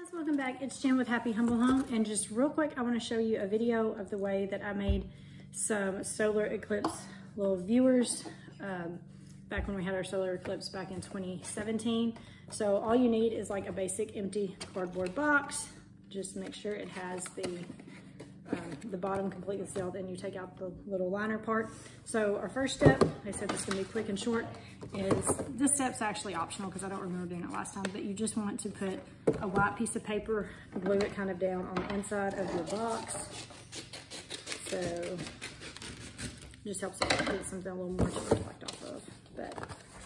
guys, welcome back. It's Jen with Happy Humble Home, and just real quick I want to show you a video of the way that I made some solar eclipse little viewers back when we had our solar eclipse back in 2017. So all you need is like a basic empty cardboard box. Just make sure it has the bottom completely sealed, and you take out the little liner part. So our first step, I said this is gonna be quick and short, is this step's actually optional because I don't remember doing it last time, but you just want to put a white piece of paper, glue it kind of down on the inside of your box. So just helps it get something a little more to reflect off of. But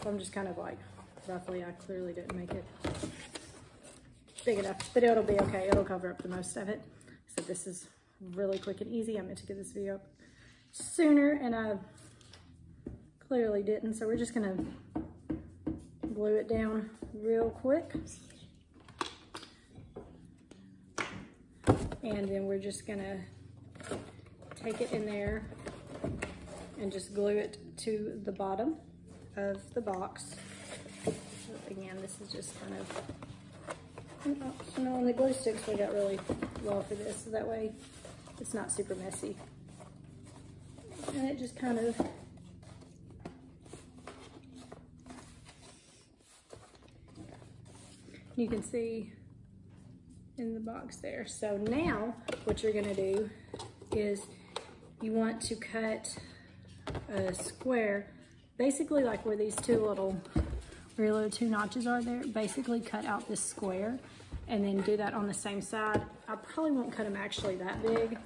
I'm just kind of like roughly, I clearly didn't make it big enough, but it'll be okay. It'll cover up the most of it. So this is really quick and easy. I meant to get this video up sooner and I clearly didn't. So we're just gonna glue it down real quick. And then we're just gonna take it in there and just glue it to the bottom of the box. So again, this is just kind of optional, and the glue sticks we got really well for this, so that way it's not super messy. And it just kind of you can see in the box there. So now what you're gonna do is you want to cut a square, basically like where these two little notches are there. Basically cut out this square and then do that on the same side. I probably won't cut them actually that big,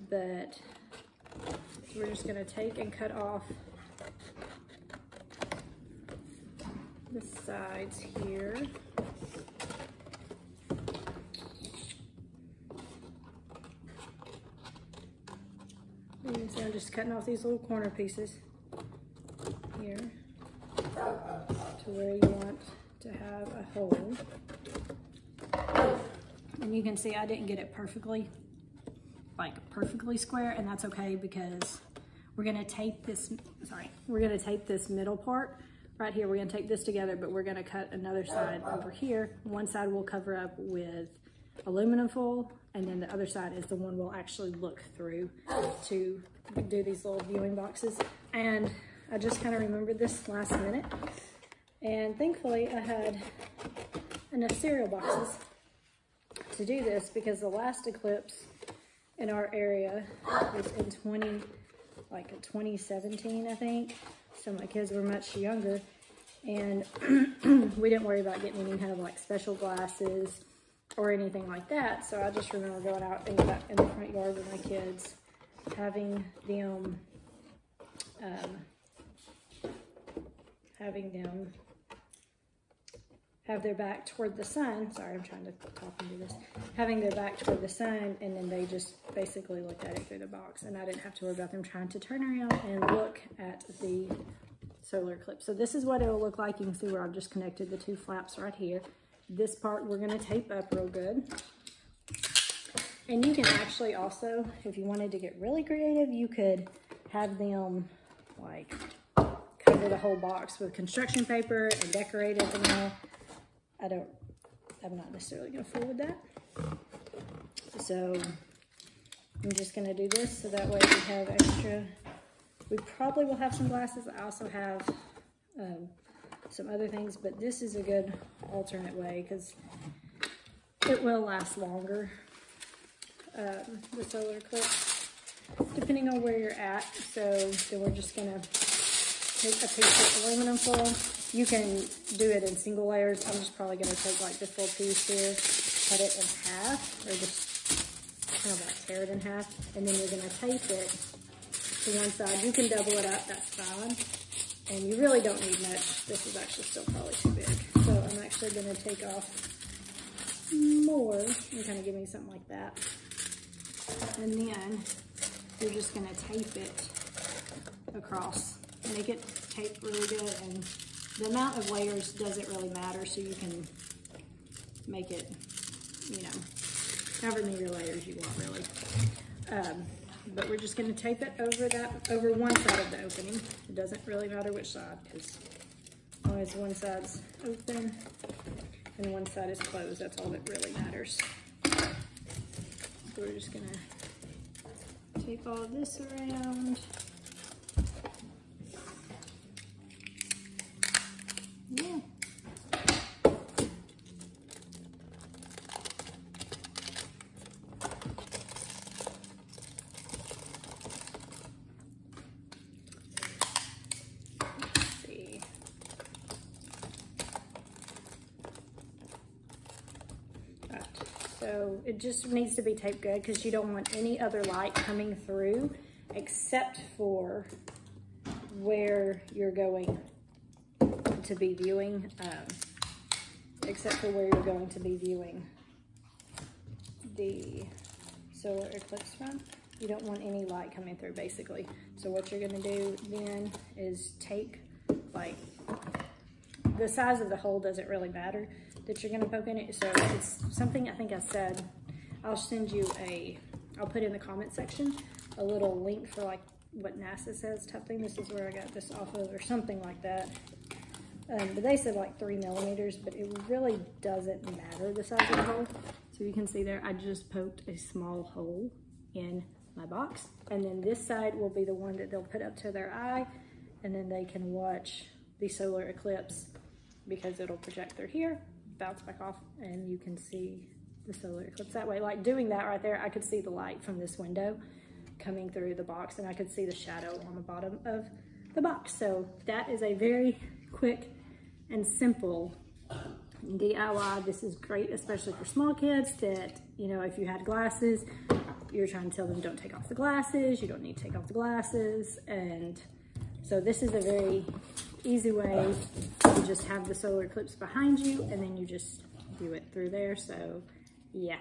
but we're just gonna take and cut off the sides here. You can see I'm just cutting off these little corner pieces here to where you want to have a hole. And you can see I didn't get it perfectly square, and that's okay because we're gonna tape this, we're gonna tape this middle part right here. We're gonna tape this together, but we're gonna cut another side over here. One side we'll cover up with aluminum foil, and then the other side is the one we'll actually look through to do these little viewing boxes. And I just kind of remembered this last minute, and thankfully I had enough cereal boxes to do this, because the last eclipse in our area was in 2017, I think. So my kids were much younger, and we didn't worry about getting any kind of like special glasses or anything like that. So I just remember going out in the front yard with my kids, having them have their back toward the sun. Sorry, I'm trying to talk and do this. Having their back toward the sun, and then they just basically looked at it through the box, and I didn't have to worry about them trying to turn around and look at the solar eclipse. So this is what it'll look like. You can see where I've just connected the two flaps right here. This part we're gonna tape up real good. And you can actually also, if you wanted to get really creative, you could have them like cover the whole box with construction paper and decorate it and all. I'm not necessarily gonna fool with that. So I'm just gonna do this so that way we have extra. We probably will have some glasses. I also have some other things, but this is a good alternate way because it will last longer, the solar eclipse, depending on where you're at. So then we're just gonna take a piece of aluminum foil. You can do it in single layers. I'm just probably gonna take like this little piece here, cut it in half, or just kind of like tear it in half, and then you're gonna tape it to one side. You can double it up, that's fine. And you really don't need much. This is actually still probably too big. So I'm actually gonna take off more and kind of give me something like that. And then you're just gonna tape it across. Make it tape really good, and the amount of layers doesn't really matter, so you can make it, you know, however many layers you want, really. But we're just gonna tape it over one side of the opening. It doesn't really matter which side, because as long as one side's open. and one side is closed. That's all that really matters. So we're just gonna tape all of this around. Yeah. So it just needs to be taped good because you don't want any other light coming through except for where you're going to be viewing, the solar eclipse from. You don't want any light coming through basically. So what you're gonna do then is take, like, the size of the hole doesn't really matter that you're gonna poke in it. So it's something I think I said, I'll send you I'll put in the comment section a little link for like what NASA says type thing. This is where I got this off of or something like that. But they said like 3 millimeters, but it really doesn't matter the size of the hole. So you can see there, I just poked a small hole in my box. And then this side will be the one that they'll put up to their eye, and then they can watch the solar eclipse because it'll project through here, bounce back off, and you can see the solar eclipse that way. Like doing that right there, I could see the light from this window coming through the box, and I could see the shadow on the bottom of the box. So that is a very quick and simple DIY. This is great, especially for small kids that, you know, if you had glasses, you're trying to tell them don't take off the glasses, you don't need to take off the glasses. And so this is a very easy way to just have the solar eclipse behind you, and then you just view it through there. So yeah,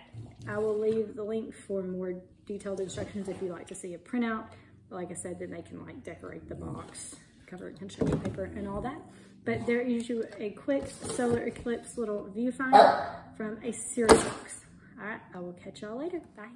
I will leave the link for more detailed instructions if you'd like to see a printout. But like I said, then they can like decorate the box, cover it in construction paper and all that. But there is you a quick solar eclipse little viewfinder from a cereal box. All right, I will catch y'all later. Bye.